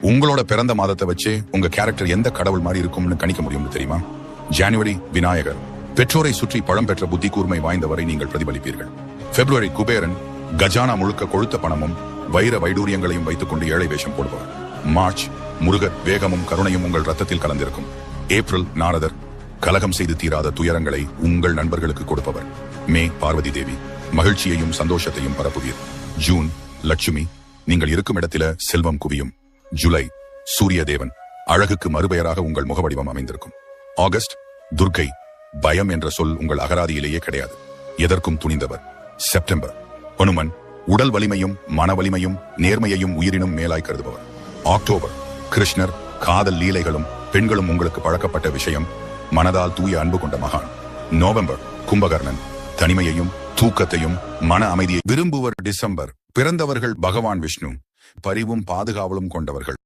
உங்களோட பிறந்த மாதத்தை வச்சு உங்க கேரக்டர் எந்த கடவுள் மாதிரி இருக்கும்னு கணிக்க முடியும்னு தெரியுமா? ஜனவரி விநாயகர், பெற்றோரை சுற்றி பழம் பெற்ற புத்தி கூர்மை வாய்ந்தவரை நீங்கள் பிரதிபலிப்பீர்கள். பிப்ரவரி குபேரன், கஜானா முழுக்க கொழுத்த பணமும் வைர வைடூரியங்களையும் வைத்துக் கொண்டு ஏழை வேஷம் போடுபவர். மார்ச் முருகர், வேகமும் கருணையும் உங்கள் ரத்தத்தில் கலந்திருக்கும். ஏப்ரல் நாரதர், கலகம் செய்து தீராத துயரங்களை உங்கள் நண்பர்களுக்கு கொடுப்பவர். மே பார்வதி தேவி, மகிழ்ச்சியையும் சந்தோஷத்தையும் பரப்புவீர். ஜூன் லட்சுமி, நீங்கள் இருக்கும் இடத்தில செல்வம் குவியும். ஜூலை சூரிய தேவன், அழகுக்கு மறுபெயராக உங்கள் முகவடிவம் அமைந்திருக்கும். ஆகஸ்ட் துர்க்கை, பயம் என்ற சொல் உங்கள் அகராதியிலேயே கிடையாது, எதற்கும் துணிந்தவர். செப்டம்பர் ஹனுமன், உடல் வலிமையும் மன வலிமையும் நேர்மையையும் உயிரினும் மேலாய் கருதுபவர். அக்டோபர் கிருஷ்ணர், காதல் லீலைகளும் பெண்களும் உங்களுக்கு பழக்கப்பட்ட விஷயம், மனதால் தூய அன்பு கொண்ட மகான். நவம்பர் கும்பகர்ணன், தனிமையையும் தூக்கத்தையும் மன அமைதியை விரும்புவர். டிசம்பர் பிறந்தவர்கள் பகவான் விஷ்ணு, பரிவும் பாதுகாவலும் கொண்டவர்கள்.